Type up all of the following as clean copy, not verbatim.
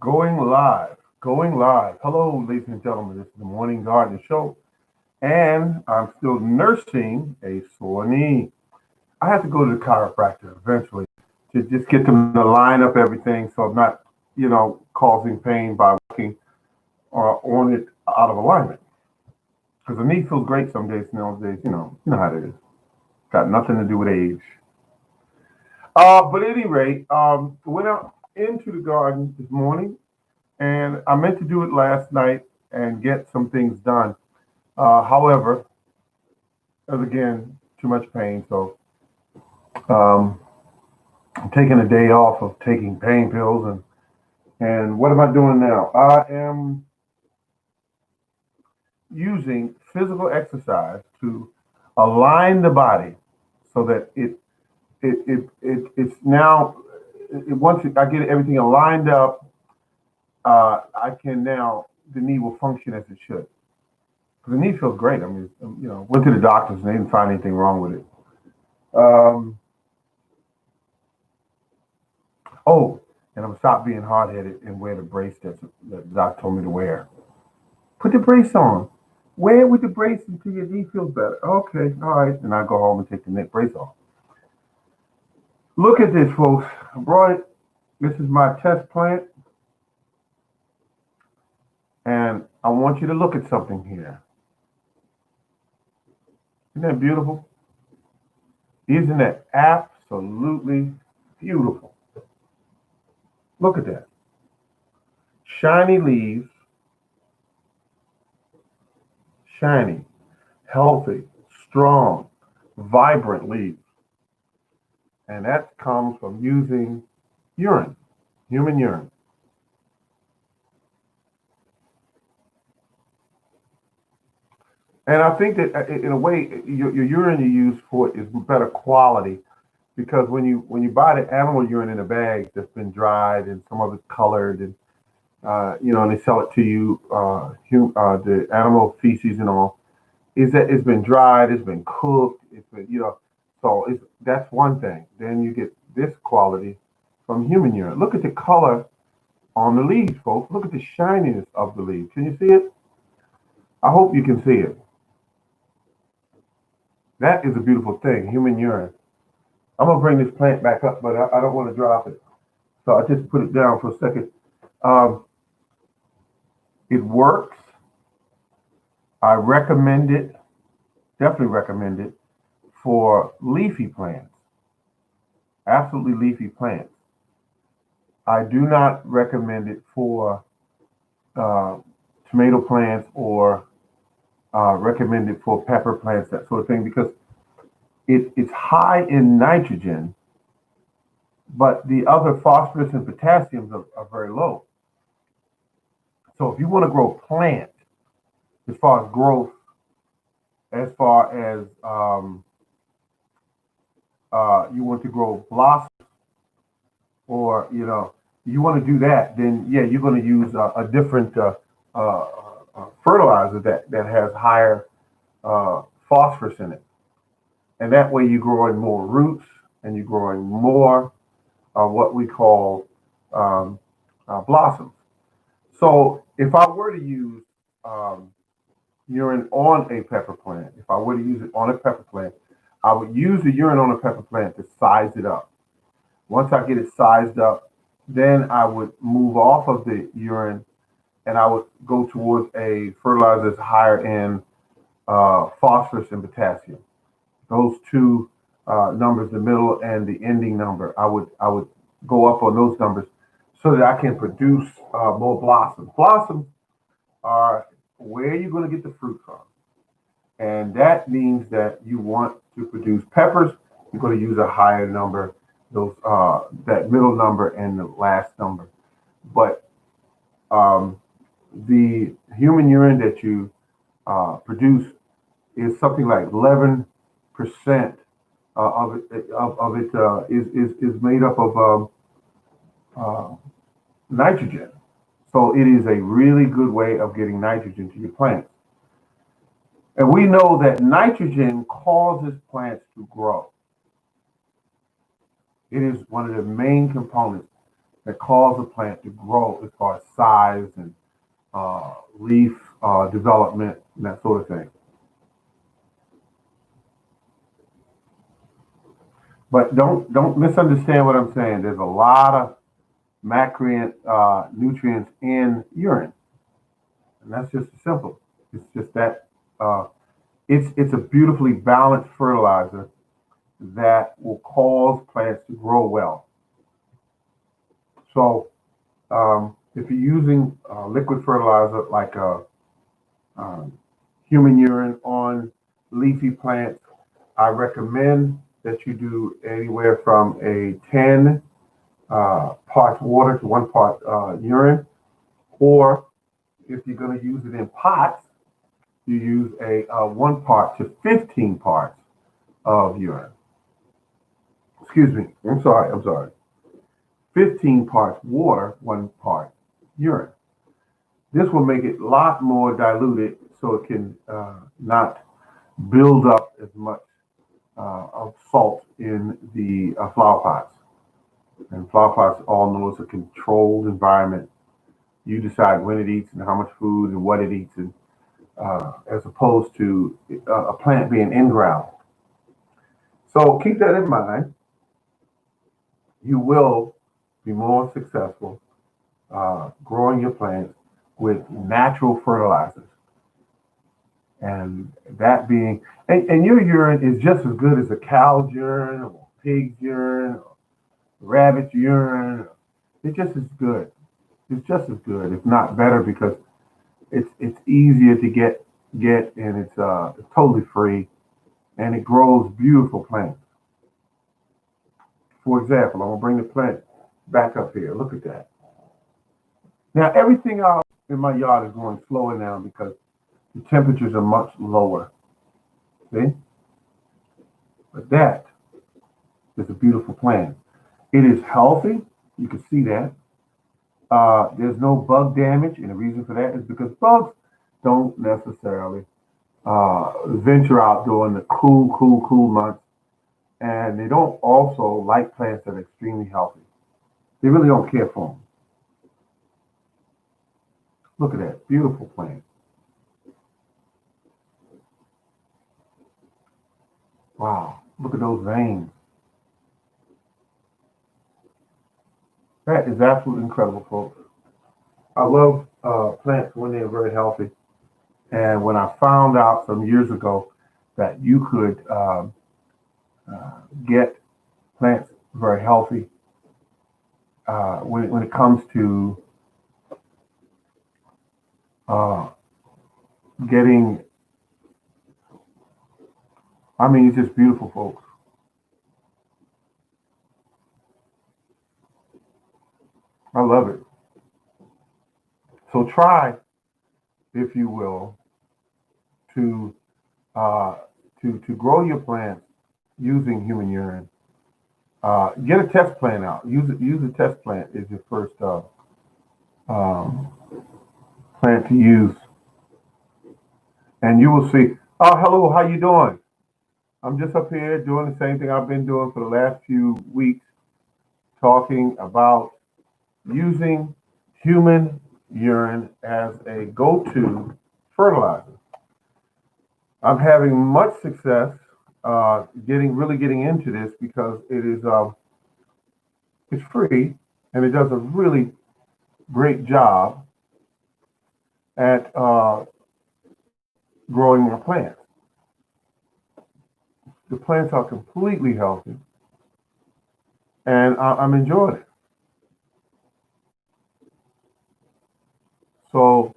Going live, going live. Hello, ladies and gentlemen. This is the Morning Garden Show, and I'm still nursing a sore knee. I have to go to the chiropractor eventually to just get them to line up everything so I'm not, causing pain by working on it out of alignment. Because the knee feels great some days, and those days, you know how it is. Got nothing to do with age. But at any rate, went out into the garden this morning, and I meant to do it last night and get some things done. However, as again, too much pain, so um, I'm taking a day off of taking pain pills, and what am I doing now? I am using physical exercise to align the body so that it's now once I get everything aligned up, I can now the knee will function as it should. Because the knee feels great. I mean, went to the doctors and they didn't find anything wrong with it. Um, oh, and I'm gonna stop being hard headed and wear the brace that the doc told me to wear. Put the brace on. Wear it with the brace until your knee feels better. Okay, all right. And I go home and take the neck brace off. Look at this, folks. I brought it. This is my test plant. And I want you to look at something here. Isn't that beautiful? Isn't that absolutely beautiful? Look at that. Shiny leaves, shiny, healthy, strong, vibrant leaves. And that comes from using urine, human urine. And I think that in a way, your urine you use for it is better quality because when you buy the animal urine in a bag that's been dried and some of it's colored and and they sell it to you, the animal feces and all, is that it's been dried, it's been cooked, it's been so that's one thing. Then you get this quality from human urine. Look at the color on the leaves, folks. Look at the shininess of the leaves. Can you see it? I hope you can see it. That is a beautiful thing, human urine. I'm gonna bring this plant back up, but I don't want to drop it, so I just put it down for a second. Um, it works. I recommend it. Definitely recommend it for leafy plants. Absolutely leafy plants. I do not recommend it for uh, tomato plants or recommend it for pepper plants, that sort of thing, because it's high in nitrogen, but the other phosphorus and potassiums are very low. So if you want to grow plant, as far as growth, as far as you want to grow blossom, or you want to do that, then yeah, you're going to use a different fertilizer that has higher phosphorus in it, and that way you're growing more roots and you're growing more what we call um, blossoms. So if I were to use urine on a pepper plant, if I were to use it on a pepper plant, I would use the urine on a pepper plant to size it up. Once I get it sized up, then I would move off of the urine and I would go towards a fertilizer that's higher in phosphorus and potassium. Those two numbers, the middle and the ending number, I would go up on those numbers so that I can produce more blossoms. Blossoms are where you're going to get the fruit from, and that means that you want to produce peppers. You're going to use a higher number, those that middle number and the last number. But um, the human urine that you produce is something like 11% of it is made up of uh, nitrogen. So it is a really good way of getting nitrogen to your plants. And we know that nitrogen causes plants to grow. It is one of the main components. that cause a plant to grow as far as size and leaf development and that sort of thing. But don't misunderstand what I'm saying. There's a lot of macronutrients nutrients in urine, and that's just simple. It's just that it's a beautifully balanced fertilizer that will cause plants to grow well. So if you're using liquid fertilizer like um, human urine on leafy plants, I recommend that you do anywhere from a 10 parts water to 1 part urine, or if you're going to use it in pots, you use a 1 part to 15 parts of urine. Excuse me, I'm sorry. 15 parts water, 1 part urine. This will make it a lot more diluted so it can not build up as much of salt in the flower pots. And flower pots all know it's a controlled environment. You decide when it eats and how much food and what it eats, and as opposed to a plant being in ground. So keep that in mind. You will be more successful growing your plants with natural fertilizers. And that being, and your urine is just as good as a cow's urine or pig's urine or rabbit's urine. It's just as good. It's just as good, if not better, because it's easier to get, and it's totally free, and it grows beautiful plants. For example, I'm gonna bring the plant back up here. Look at that. Now everything else in my yard is going slower now because the temperatures are much lower. See? But that is a beautiful plant. It is healthy. You can see that. There's no bug damage, and the reason for that is because bugs don't necessarily venture out during the cool months, and they don't also like plants that are extremely healthy. They really don't care for them. Look at that beautiful plant. Wow, look at those veins. That is absolutely incredible, folks. I love plants when they're very healthy. And when I found out some years ago that you could get plants very healthy when it comes to uh, getting, I mean, it's just beautiful, folks. I love it. So try, if you will, to uh, to grow your plants using human urine. Get a test plant out. Use a test plant as your first um, plant to use, and you will see. Oh, hello, how you doing? I'm just up here doing the same thing I've been doing for the last few weeks, talking about using human urine as a go-to fertilizer. I'm having much success getting into this because it's free and it does a really great job at growing more plants. The plants are completely healthy, and I'm enjoying it. So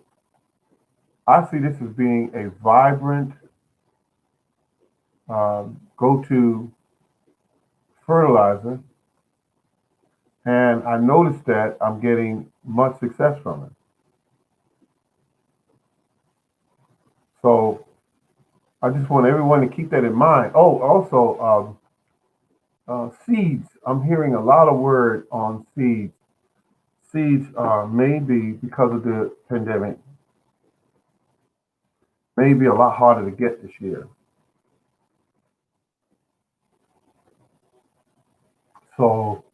I see this as being a vibrant go-to fertilizer, and I noticed that I'm getting much success from it. So I just want everyone to keep that in mind. Oh, also seeds. I'm hearing a lot of word on seeds. Seeds maybe because of the pandemic, maybe a lot harder to get this year. So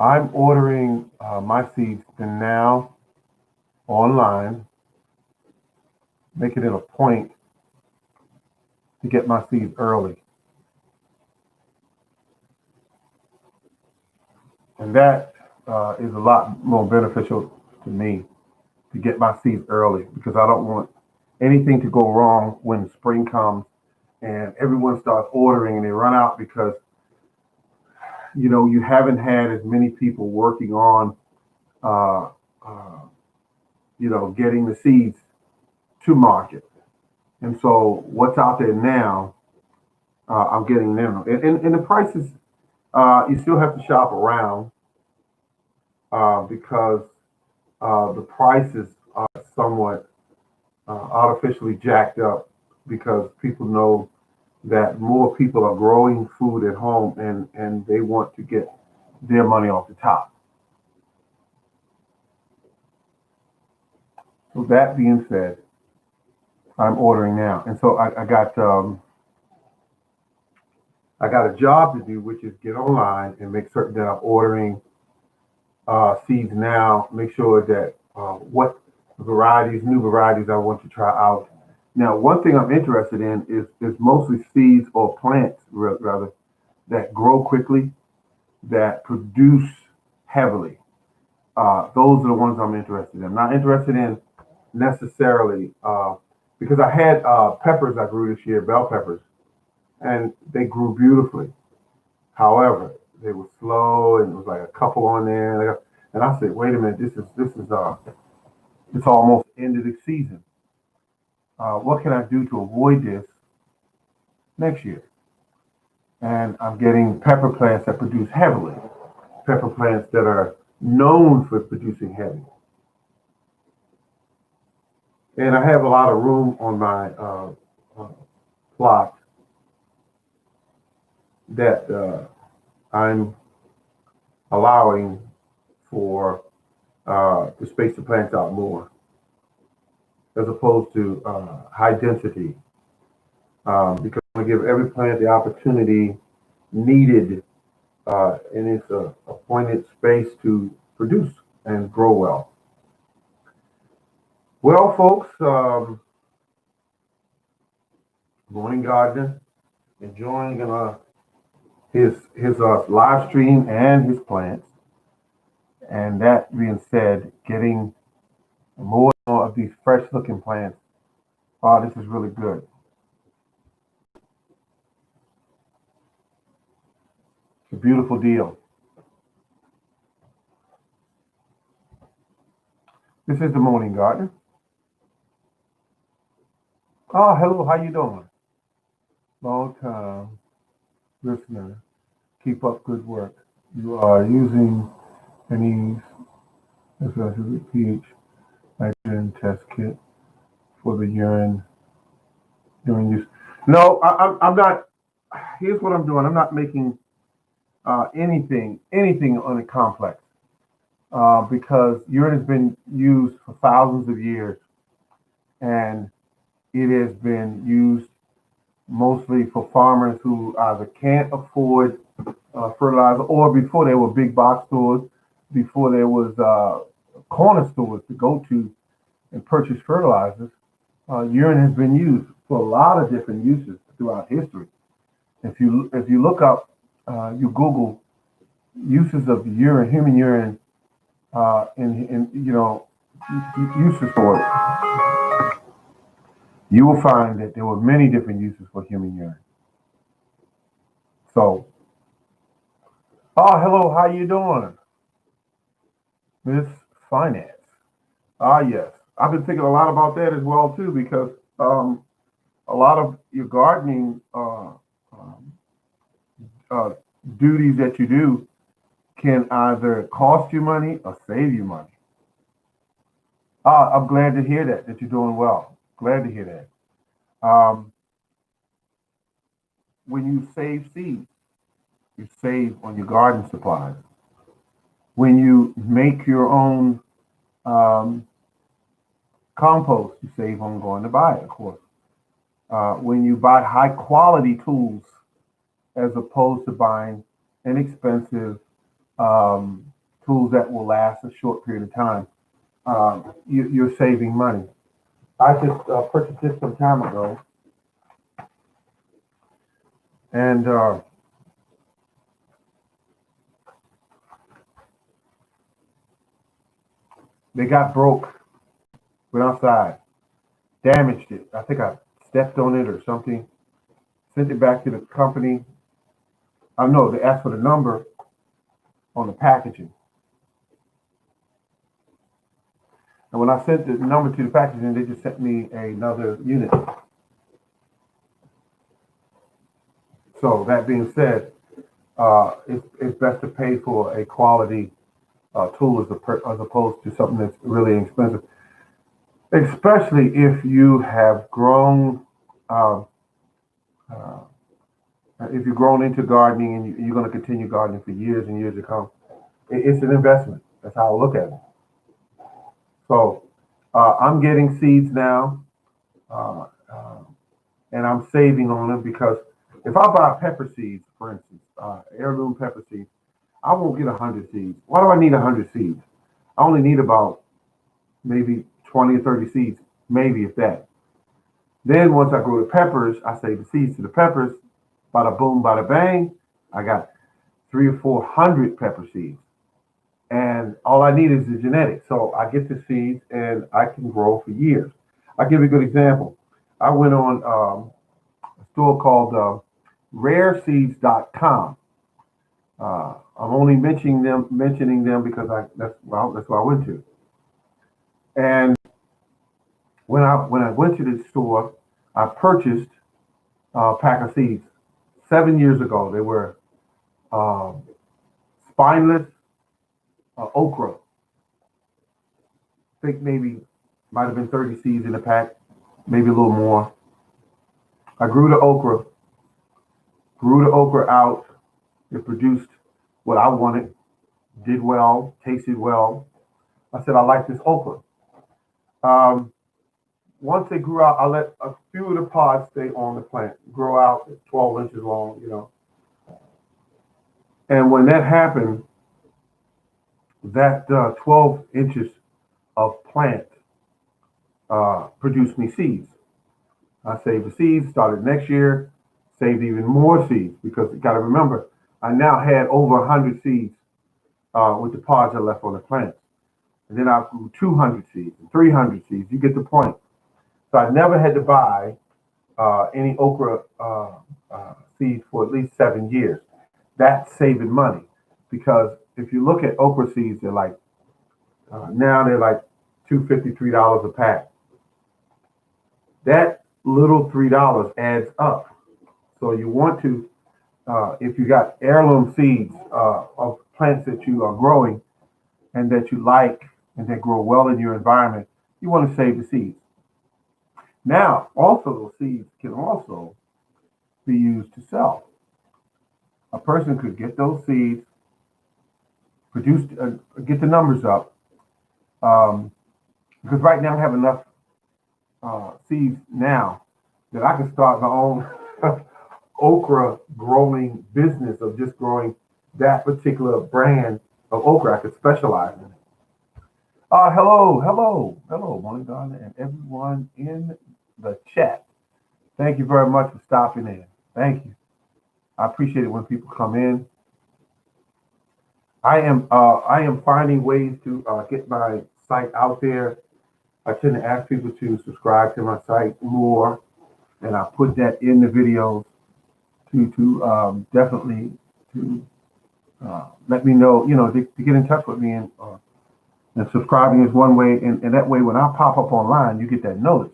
I'm ordering my seeds now online, making it a point to get my seeds early. And that is a lot more beneficial to me to get my seeds early because I don't want anything to go wrong when spring comes and everyone starts ordering and they run out because you haven't had as many people working on uh, uh, getting the seeds to market. And so what's out there now, I'm getting now. And the prices, you still have to shop around because the prices are somewhat artificially jacked up because people know that more people are growing food at home and they want to get their money off the top. So that being said, I'm ordering now. And so I got a job to do, which is get online and make certain that I'm ordering seeds now, make sure that what new varieties I want to try out. Now, one thing I'm interested in is mostly seeds or plants, rather, that grow quickly, that produce heavily. Those are the ones I'm interested in. I'm not interested in necessarily because I had peppers I grew this year, bell peppers, and they grew beautifully. However, they were slow, and it was like a couple on there. And I said, "Wait a minute, this is it's almost end of the season. What can I do to avoid this next year?" And I'm getting pepper plants that produce heavily, pepper plants that are known for producing heavy. And I have a lot of room on my uh, plot that I'm allowing for to space the plants out more, as opposed to high density, because I want to give every plant the opportunity needed in its appointed space to produce and grow well. Well, folks, morning gardener, enjoying his live stream and his plants. And that being said, getting more and more of these fresh looking plants. Oh, this is really good. It's a beautiful deal. This is the morning garden. Oh, hello, how you doing? Long time listener. Keep up good work. You are using any especially pH nitrogen test kit for the urine use. No, I'm not. Here's what I'm doing. I'm not making anything on a complex because urine has been used for thousands of years, and it has been used mostly for farmers who either can't afford fertilizer, or before there were big box stores, before there was corner stores to go to and purchase fertilizers. Urine has been used for a lot of different uses throughout history. If you look up, you Google uses of urine, human urine, in uses for it, you will find that there were many different uses for human urine. So, oh, hello, how you doing, Miss Finance? Ah, yes, I've been thinking a lot about that as well too, because a lot of your gardening um, uh, duties that you do can either cost you money or save you money. I'm glad to hear that you're doing well. Glad to hear that. When you save seeds, you save on your garden supplies. When you make your own um, compost, you save on going to buy it, of course. When you buy high quality tools as opposed to buying inexpensive tools that will last a short period of time, you're saving money. I just purchased this some time ago, and they got broke. Went outside, damaged it. I think I stepped on it or something. Sent it back to the company. I know they asked for the number on the packaging. And when I sent the number to the packaging, they just sent me another unit. So that being said, it's best to pay for a quality tool as opposed to something that's really expensive. Especially if you have grown, uh, uh, if you've grown into gardening and you're going to continue gardening for years and years to come. It's an investment. That's how I look at it. So I'm getting seeds now, uh, uh, and I'm saving on them because if I buy pepper seeds, for instance, heirloom pepper seeds, I won't get 100 seeds. Why do I need 100 seeds? I only need about maybe 20 or 30 seeds, maybe if that. Then once I grow the peppers, I save the seeds to the peppers. Bada boom, bada bang. I got 300 or 400 pepper seeds. And all I need is the genetics. So I get the seeds and I can grow for years. I'll give you a good example. I went on a store called rareseeds.com. I'm only mentioning them because that's where I went to. And when I went to the store, I purchased a pack of seeds 7 years ago. They were um, spineless okra. I think maybe might have been 30 seeds in the pack, maybe a little more. I grew the okra out. It produced what I wanted, did well, tasted well. I said, I like this okra. Um, Once they grew out, I let a few of the pods stay on the plant, grow out at 12 inches long. And when that happened, that 12 inches of plant produced me seeds. I saved the seeds, started next year, saved even more seeds because you got to remember, I now had over 100 seeds with the pods I left on the plants. And then I grew 200 seeds and 300 seeds. You get the point. So I never had to buy any okra seeds for at least 7 years. That's saving money because if you look at okra seeds, they're like now they're like $2.50, $3 a pack. That little $3 adds up. So you want to, if you got heirloom seeds of plants that you are growing and that you like and that grow well in your environment, you want to save the seeds. Now, also those seeds can also be used to sell. A person could get those seeds, produce, get the numbers up, um, because right now I have enough seeds now that I can start my own okra growing business of just growing that particular brand of okra. I could specialize in it. Hello, morning, Donna, and everyone in the chat. Thank you very much for stopping in. Thank you. I appreciate it when people come in. I am finding ways to get my site out there. I tend to ask people to subscribe to my site more, and I put that in the videos to definitely to let me know, to get in touch with me and subscribing is one way, and that way when I pop up online, you get that notice,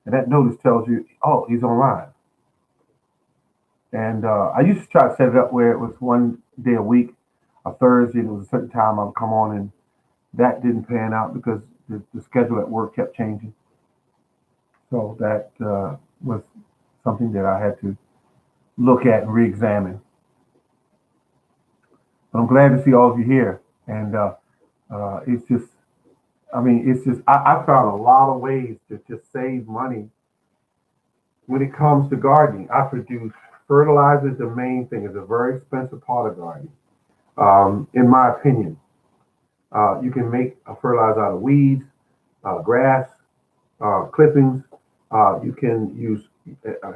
and that notice tells you, oh, he's online. And I used to try to set it up where it was one day a week, a Thursday, and it was a certain time I would come on, and that didn't pan out because the schedule at work kept changing. So that was something that I had to look at and re-examine. But I'm glad to see all of you here, and it's just, I found a lot of ways to just save money when it comes to gardening. I produce fertilizer is the main thing. It's a very expensive part of gardening, in my opinion. You can make a fertilizer out of weeds, grass, clippings. You can use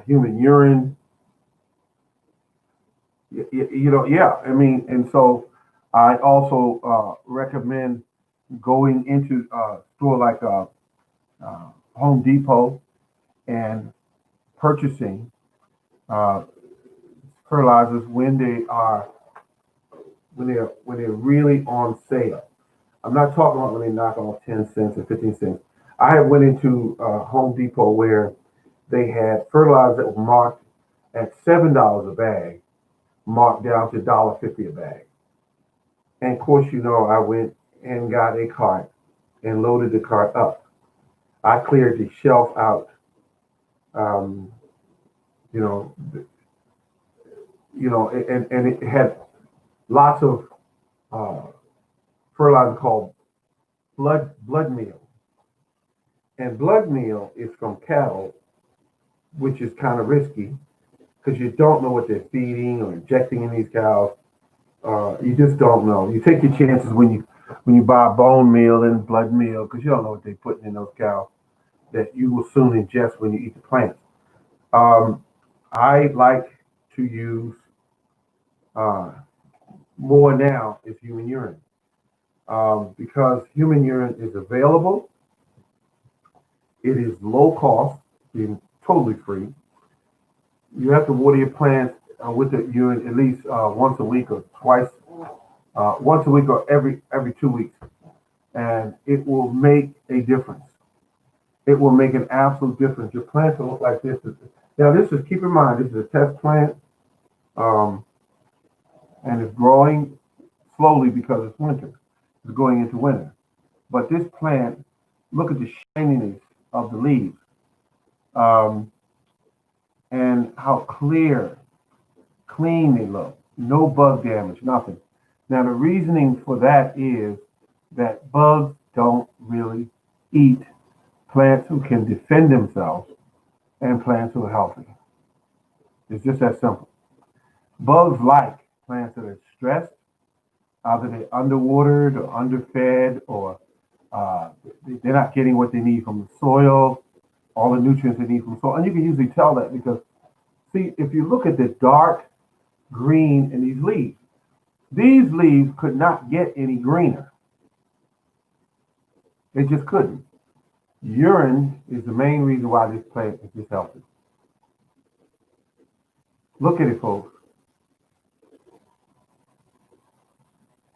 human urine. Yeah. I mean, and so I also recommend going into a store like Home Depot and purchasing uh, fertilizers when they're really on sale. I'm not talking about when they knock off 10 cents or 15 cents. I have went into Home Depot where they had fertilizers that were marked at $7 a bag, marked down to $1.50 a bag. And of course, I went and got a cart and loaded the cart up. I cleared the shelf out. Um, you know, and it had lots of uh, fertilizer called blood meal. And blood meal is from cattle, which is kind of risky because you don't know what they're feeding or injecting in these cows. You just don't know. You take your chances when you buy bone meal and blood meal because you don't know what they're putting in those cows that you will soon ingest when you eat the plants. Um, I like to use uh, more now is human urine because human urine is available. It is low cost, being totally free. You have to water your plants with the urine at least once a week or twice, once a week or every 2 weeks, and it will make a difference. It will make an absolute difference. Your plants will look like this. Now, this is keep in mind this is a test plant, um, and it's growing slowly because it's winter. It's going into winter, but this plant, look at the shininess of the leaves. Um, and how clean they look. No bug damage, nothing. Now, the reasoning for that is that bugs don't really eat plants who can defend themselves and plants who are healthy. It's just that simple. Bugs like plants that are stressed, either they're underwatered or underfed, or uh, they're not getting what they need from the soil, all the nutrients they need from the soil. And you can usually tell that because, see, if you look at the dark green in these leaves could not get any greener. They just couldn't. Urine is the main reason why this plant is this healthy. Look at it, folks.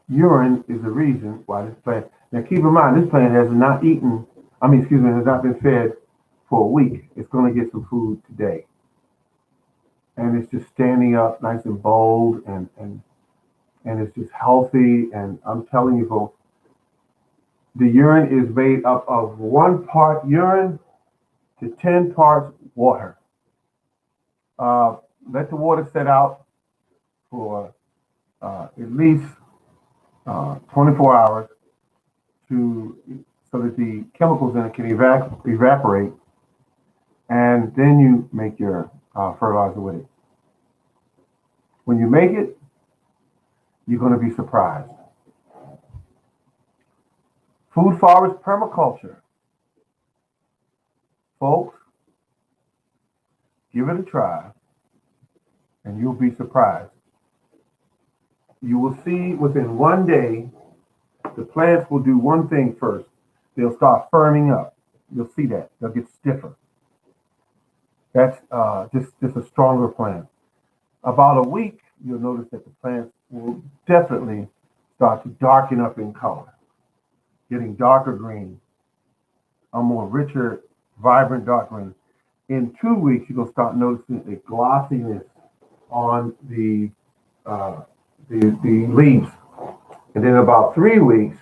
Urine is the reason why this plant. Now, keep in mind, this plant has not eaten. Has not been fed for a week. It's going to get some food today, and it's just standing up nice and bold, and it's just healthy. And I'm telling you, folks, the urine is made up of 1 part urine to 10 parts water. Let the water set out for at least 24 hours so that the chemicals in it can evaporate, and then you make your fertilizer with it. When you make it, you're going to be surprised. Food forest permaculture. Folks, give it a try, and you'll be surprised. You will see within one day, the plants will do one thing first. They'll start firming up. You'll see that. They'll get stiffer. That's just a stronger plant. About a week, you'll notice that the plants will definitely start to darken up in color, getting darker green, a more richer, vibrant dark green. In 2 weeks, you're going to start noticing a glossiness on the leaves. And then about 3 weeks,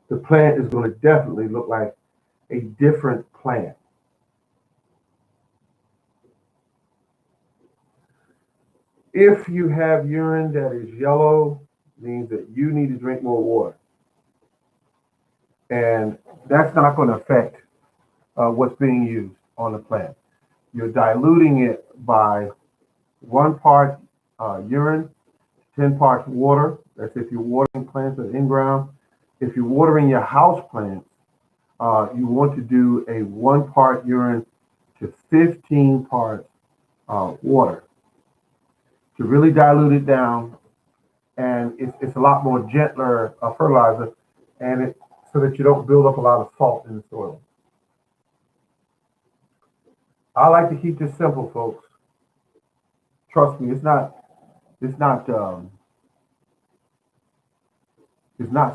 the plant is going to definitely look like a different plant. If you have urine that is yellow, means that you need to drink more water. And that's not going to affect what's being used on the plant. You're diluting it by 1 part urine, 10 parts water. That's if you're watering plants that are in ground. if you're watering your house plants, you want to do a 1 part urine to 15 parts water to really dilute it down, and it's a lot more gentler fertilizer, and it so that you don't build up a lot of salt in the soil. I like to keep this simple, folks. Trust me, it's not it's not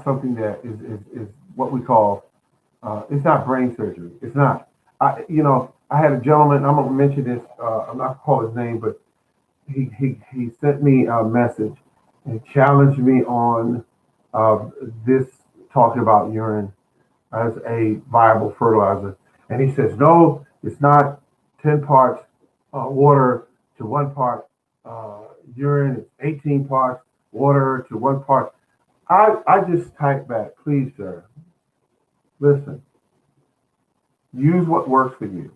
something that is what we call it's not brain surgery. It's not. I had a gentleman. I'm gonna mention this. I'm not gonna call his name, but he sent me a message and challenged me on uh, this talking about urine as a viable fertilizer. And he says, no, it's not 10 parts water to 1 part uh, urine. It's 18 parts water to 1 part. I just type back, please, sir, listen, use what works for you.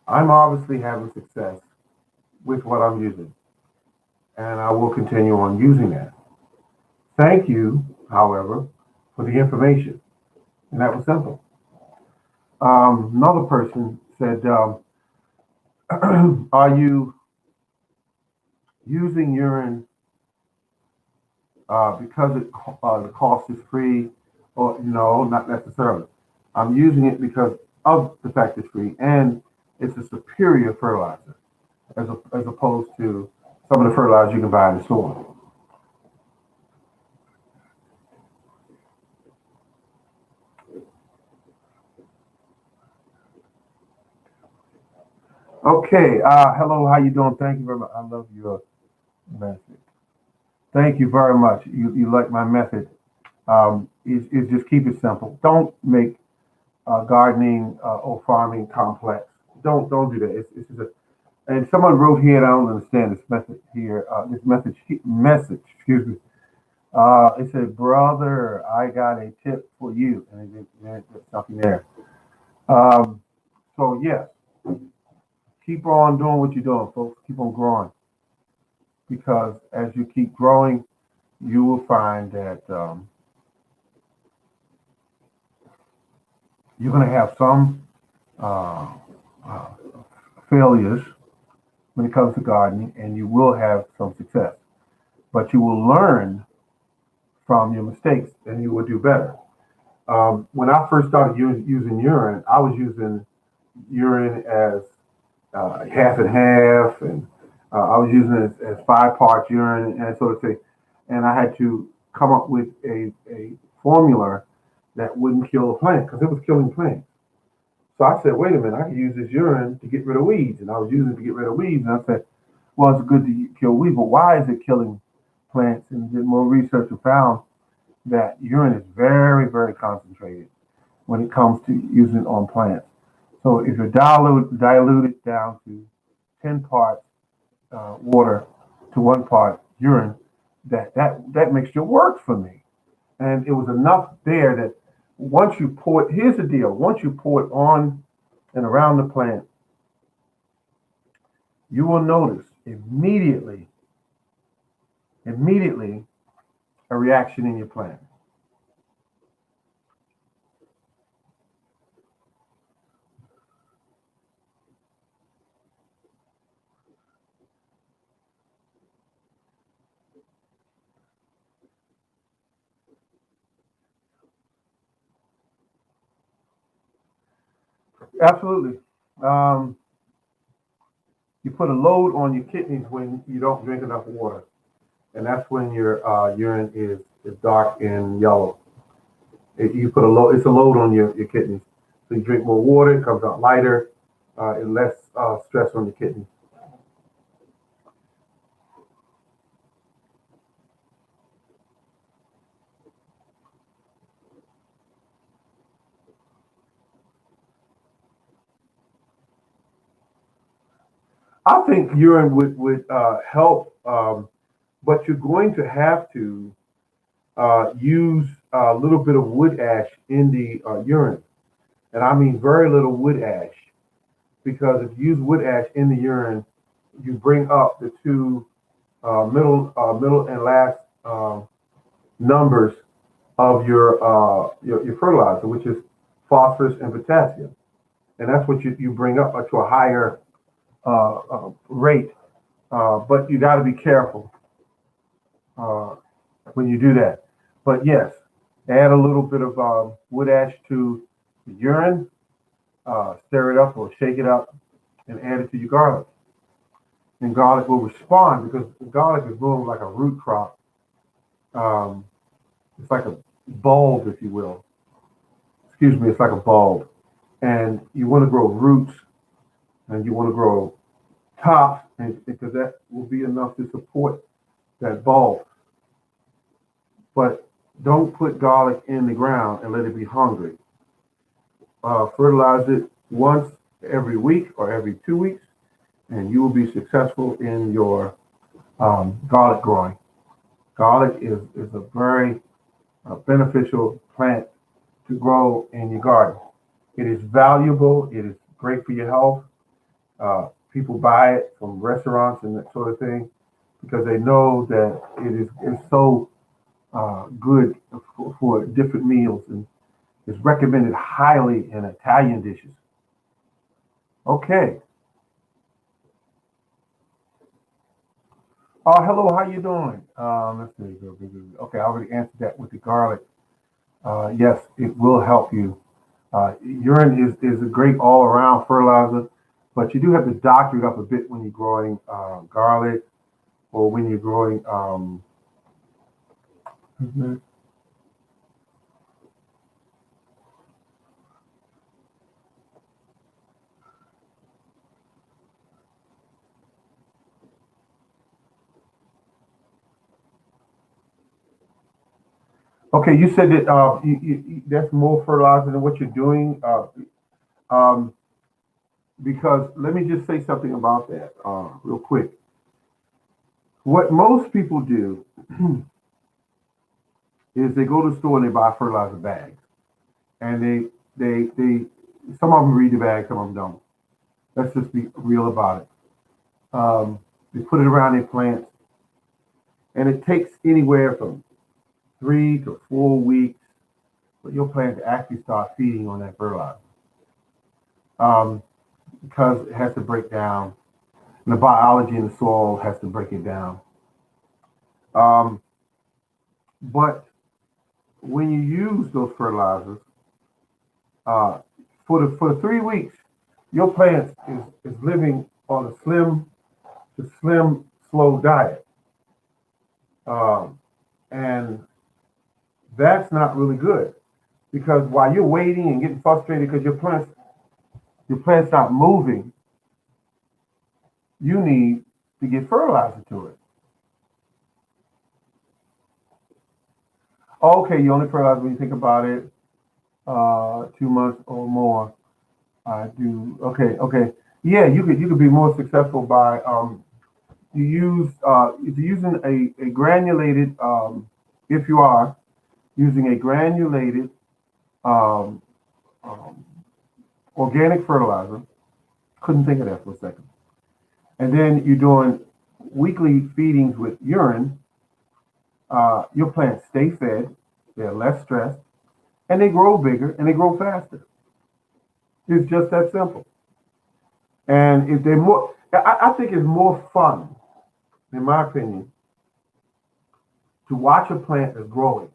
I'm obviously having success with what I'm using, and I will continue on using that. Thank you, however, for the information. And that was simple. Another person said, are you using urine because the cost is free? Or no, not necessarily. I'm using it because of the fact it's free and it's a superior fertilizer as opposed to some of the fertilizer you can buy in the store. Okay. Hello. How you doing? Thank you very much. I love your message. Thank you very much. You like my method. Is just keep it simple. Don't make gardening or farming complex. Don't do that. It's just and someone wrote here. And I don't understand this message here. Message. Excuse me. It said, "Brother, I got a tip for you," and there's something there. Um, so yes, keep on doing what you're doing, folks. Keep on growing because as you keep growing, you will find that you're going to have some uh, uh, failures when it comes to gardening, and you will have some success. But you will learn from your mistakes, and you will do better. When I first started using urine, I was using urine as half and half, and I was using it as 5 parts urine and sort of thing. And I had to come up with a formula that wouldn't kill a plant because it was killing plants. So I said, wait a minute, I can use this urine to get rid of weeds. And I was using it to get rid of weeds. And I said, well, it's good to kill weeds, but why is it killing plants? And did more research and found that urine is very, very concentrated when it comes to using it on plants. So if you dilute it down to 10 parts water to 1 part urine, that mixture worked for me. And it was enough there that once you pour it, here's the deal. Once you pour it on and around the plant, you will notice immediately a reaction in your plant. Absolutely. Um, you put a load on your kidneys when you don't drink enough water, and that's when your urine is dark and yellow. You put a load. It's a load on your kidneys. So you drink more water, it comes out lighter, and less stress on your kidneys. I think urine would help, but you're going to have to use a little bit of wood ash in the urine, and I mean very little wood ash, because if you use wood ash in the urine, you bring up the two middle and last numbers of your fertilizer, which is phosphorus and potassium, and that's what you bring up to a higher rate. But you got to be careful uh, when you do that. But yes, add a little bit of wood ash to the urine, stir it up or shake it up, and add it to your garlic. And garlic will respond because garlic is more like a root crop. Um, it's like a bulb, if you will. Excuse me, it's like a bulb. And you want to grow roots and you want to grow tops, and because that will be enough to support that bulb. But don't put garlic in the ground and let it be hungry. Fertilize it once every week or every 2 weeks, and you will be successful in your garlic growing. Garlic is a very beneficial plant to grow in your garden. It is valuable. It is great for your health. People buy it from restaurants and that sort of thing because they know that it's so good for different meals and is recommended highly in Italian dishes. Okay. Oh, hello. How you doing? Let's see. Okay, I already answered that with the garlic. Yes, it will help you. Urine is a great all-around fertilizer, but you do have to doctor it up a bit when you're growing garlic or when you're growing. Okay, you said that that's more fertilizer than what you're doing. Um, because let me just say something about that real quick. What most people do is they go to the store and they buy fertilizer bags, and they some of them read the bag, some of them don't. Let's just be real about it. They put it around their plants, and it takes anywhere from 3 to 4 weeks for your plant to actually start feeding on that fertilizer. Um, because it has to break down, and the biology in the soil has to break it down. Um, but when you use those fertilizers, uh, for the 3 weeks, your plant is living on a slim, slow diet, um, and that's not really good because while you're waiting and getting frustrated because your plant's not moving, you need to get fertilizer to it. Okay, you only fertilize when you think about it, 2 months or more. I do. Okay, okay. Yeah, you could be more successful by you use if you're using a granulated if you are using a granulated um, um, organic fertilizer. Couldn't think of that for a second. And then you're doing weekly feedings with urine. Your plants stay fed. They're less stressed, and they grow bigger and they grow faster. It's just that simple. And if they're more, I think it's more fun, in my opinion, to watch a plant that's growing.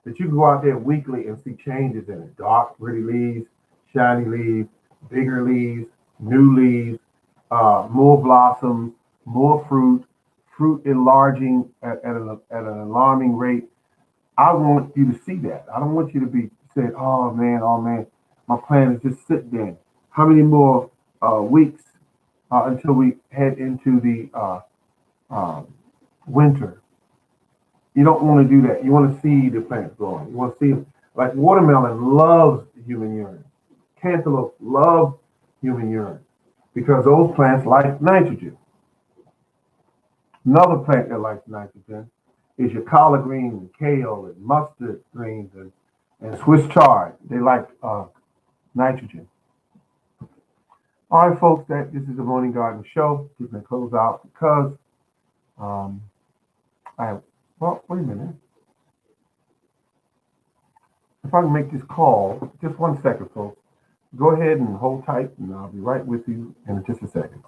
That you can go out there weekly and see changes in it. Dark, pretty leaves, shiny leaves, bigger leaves, new leaves, more blossoms, more fruit enlarging at an alarming rate. I want you to see that. I don't want you to be saying, oh man, my plant is just sitting there. How many more weeks until we head into the um, winter? You don't want to do that. You want to see the plants growing. You want to see, like watermelon loves human urine. Cantaloupe love human urine because those plants like nitrogen. Another plant that likes nitrogen is your collard greens and kale and mustard greens and Swiss chard. They like nitrogen. All right, folks, this is the Morning Garden Show. We're going to close out because um, I have, well, wait a minute. if I can make this call, just 1 second, folks. Go ahead and hold tight, and I'll be right with you in just a second.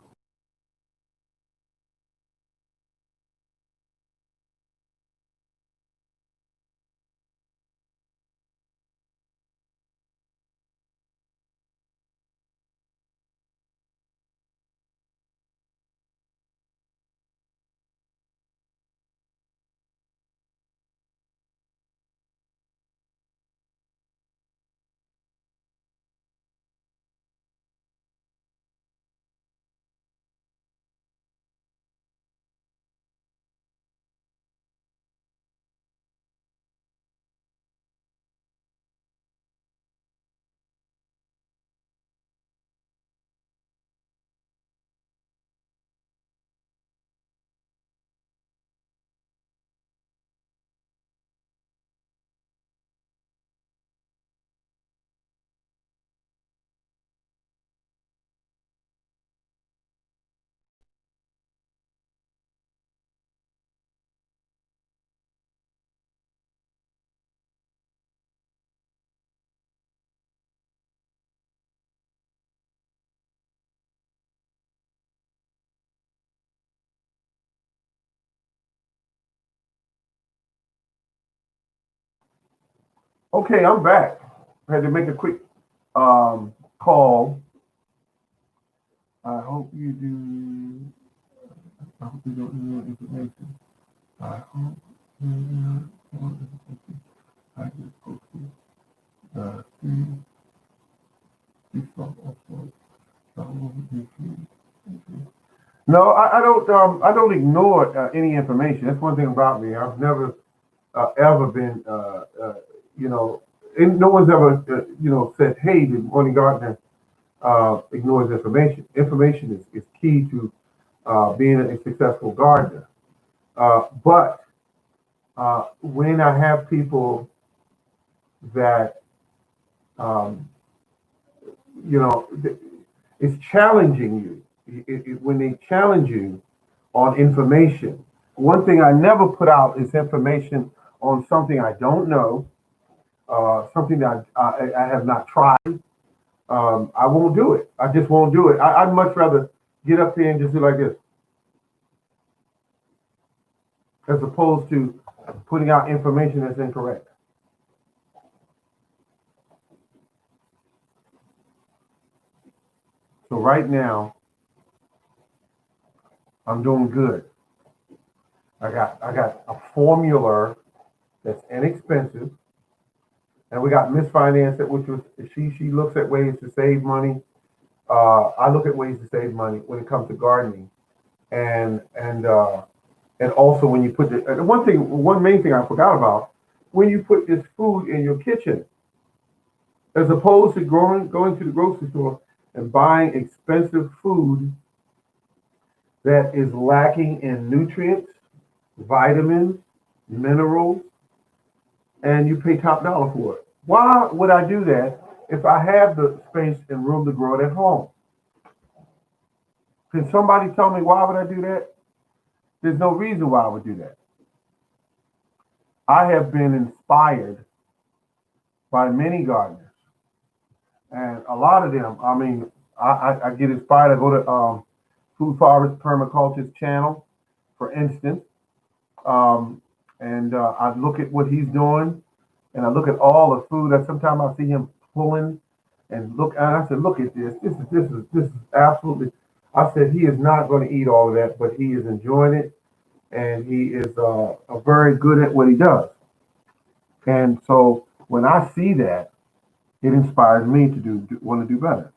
Okay, I'm back. I had to make a quick call. I hope you do. I hope you don't need information. I hope you don't want information. I just posted three also. No, I don't ignore any information. That's one thing about me. I've never ever been, you know, no one's ever, said, "Hey, the morning gardener ignores information." Information is key to being a successful gardener. But when I have people that, um, you know, it's challenging you. When they challenge you on information, one thing I never put out is information on something I don't know, something that I have not tried. I won't do it. I just won't do it. I'd much rather get up there and just do like this, as opposed to putting out information that's incorrect. So right now, I'm doing good. I got a formula that's inexpensive, and we got Miss Finance, which was she looks at ways to save money. I look at ways to save money when it comes to gardening, and and uh, and also when you put one main thing I forgot about, when you put this food in your kitchen, as opposed to going to the grocery store and buying expensive food that is lacking in nutrients, vitamins, minerals, and you pay top dollar for it. Why would I do that if I have the space and room to grow it at home? Can somebody tell me why would I do that? There's no reason why I would do that. I have been inspired by many gardeners, and a lot of them. I mean, I get inspired. I go to Food Forest Permaculture's channel, for instance, um, and I look at what he's doing, and I look at all the food that sometimes I see him pulling, and look, and I said, look at this. This is absolutely. I said he is not going to eat all of that, but he is enjoying it, and he is very good at what he does. And so when I see that, it inspires me to want to do better.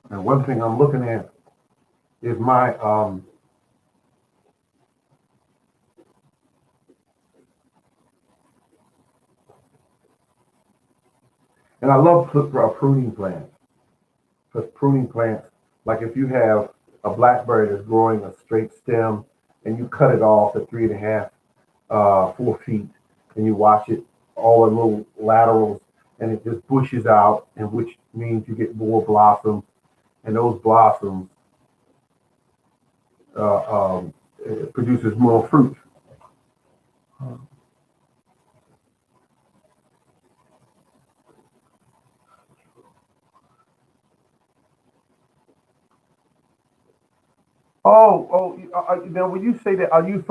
And one thing I'm looking at is my and I love pruning plants. Because pruning plants, like if you have a blackberry that's growing a straight stem, and you cut it off at 3.5, 4 feet, and you watch it, all the little laterals, and it just bushes out, and which means you get more blossoms, and those blossoms it produces more fruit. Now when you say that, are you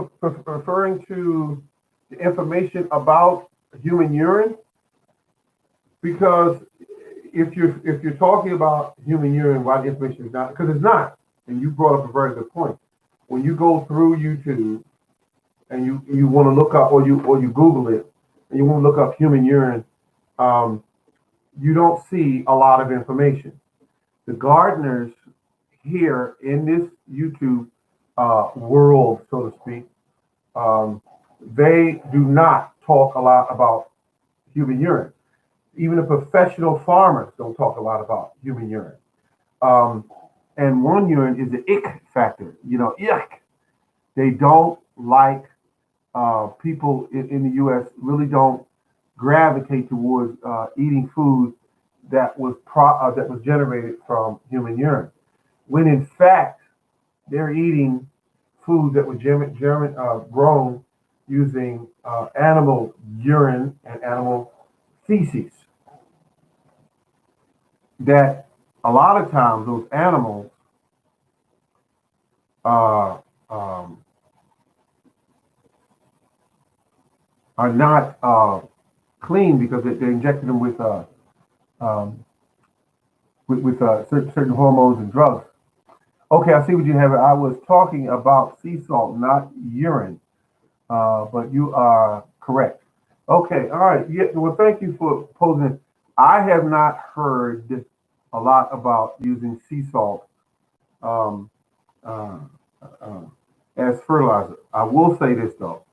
referring to the information about human urine? Because if you're talking about human urine, why the information is not, because it's not. And you brought up a very good point. When you go through YouTube and you want to look up, or you Google it, and you want to look up human urine, um, you don't see a lot of information. The gardeners here in this YouTube world, so to speak, um, they do not talk a lot about human urine. Even the professional farmers don't talk a lot about human urine. Um, and one urine is the ick factor. Yuck. They don't like, people in the U.S. really don't gravitate towards eating food that was generated from human urine, when in fact they're eating food that was grown using animal urine and animal feces. That a lot of times those animals uh, um, are not clean because they injected them um, with certain hormones and drugs. Okay, I see what you have. I was talking about sea salt, not urine, but you are correct. Okay, all right. Yeah, well, thank you for posing it. I have not heard a lot about using sea salt um, uh, uh, as fertilizer. I will say this though: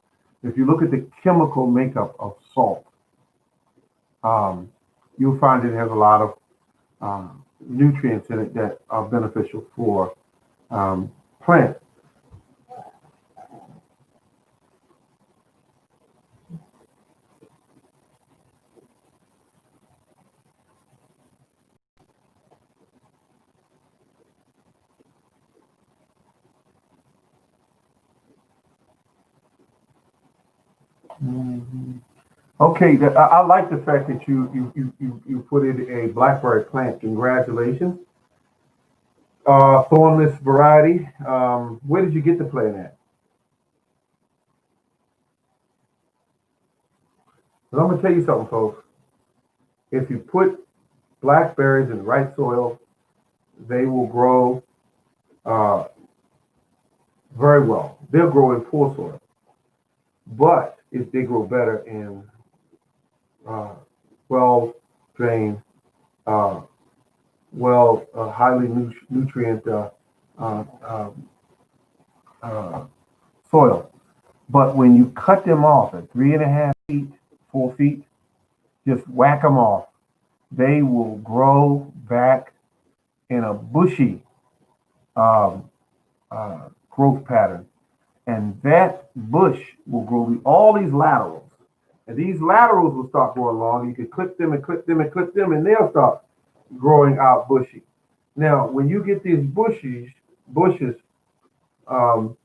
if you look at the chemical makeup of salt, um, you'll find it has a lot of nutrients in it that are beneficial for um, plants. Mhm. Okay, I like the fact that you put in a blackberry plant. Congratulations. Thornless variety. Where did you get the plant at? 'Cause I'm gonna tell you something, folks. If you put blackberries in the right soil, they will grow uh, very well. They'll grow in poor soil, but if they grow better in uh, well drained, uh, highly nutrient uh, um, uh, soil. But when you cut them off at 3.5 feet, 4 feet, just whack them off. They will grow back in a bushy um, growth pattern, and that bush will grow with all these laterals. And these laterals will start growing long. You can clip them and clip them and clip them, and they'll start growing out bushy. Now, when you get these bushes, um,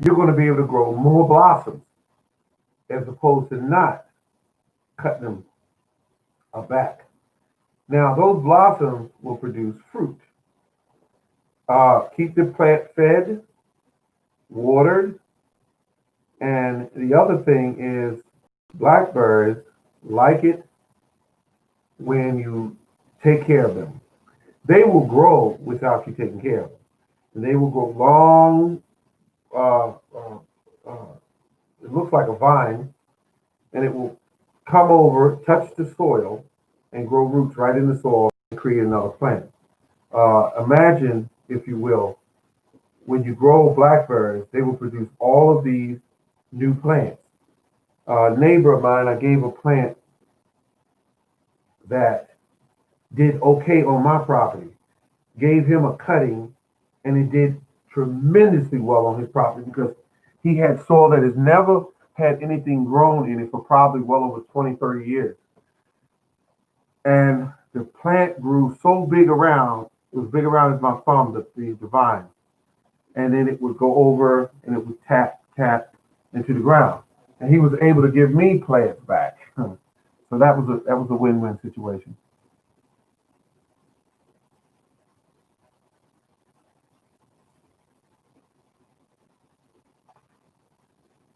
you're going to be able to grow more blossoms as opposed to not cutting them back. Now, those blossoms will produce fruit. Keep the plant fed, watered, and the other thing is blackberries like it when you take care of them. They will grow without you taking care of them. And they will grow long. Uh, uh, uh, it looks like a vine, and it will come over, touch the soil, and grow roots right in the soil and create another plant. Imagine, if you will, when you grow blackberries, they will produce all of these new plants. A neighbor of mine, I gave a plant that did okay on my property, gave him a cutting, and it did tremendously well on his property because he had soil that has never had anything grown in it for probably well over 20, 30 years. And the plant grew so big around, it was big around as my thumb, the vine. And then it would go over and it would tap into the ground. And he was able to give me plants back. So that was a win-win situation.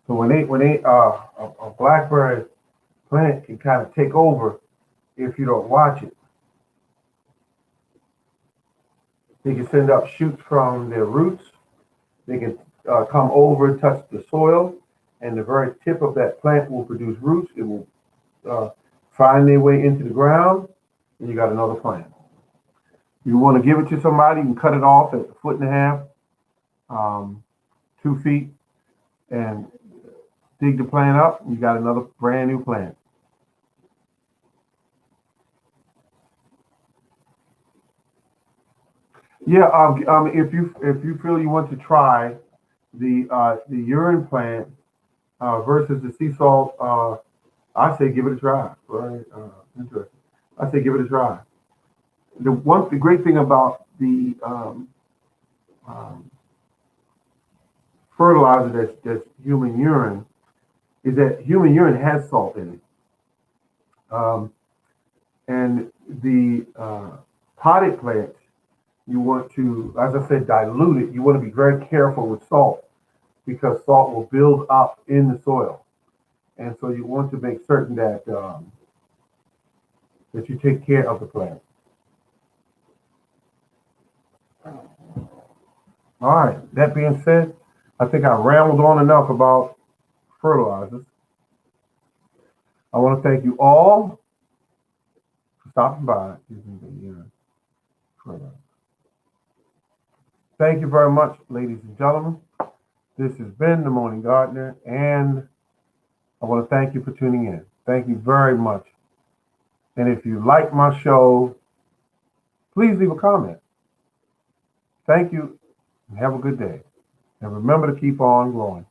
So when a blackberry plant can kind of take over if you don't watch it. They can send up shoots from their roots. They can come over, touch the soil, and the very tip of that plant will produce roots. It will find their way into the ground, and you got another plant. You want to give it to somebody, you can cut it off at 1.5 feet, 2 feet, and dig the plant up, and you got another brand new plant. Yeah, if you feel you want to try the urine plant versus the sea salt, I say give it a try. Right? Interesting. I say give it a try. The great thing about the fertilizer that's human urine is that human urine has salt in it, and the potted plants, you want to, as I said, dilute it. You want to be very careful with salt because salt will build up in the soil, and so you want to make certain that that you take care of the plant. All right. That being said, I think I rambled on enough about fertilizers. I want to thank you all for stopping by using the fertilizer. Thank you very much, ladies and gentlemen. This has been the Morning Gardener, and I want to thank you for tuning in. Thank you very much. And if you like my show, please leave a comment. Thank you, and have a good day. And remember to keep on growing.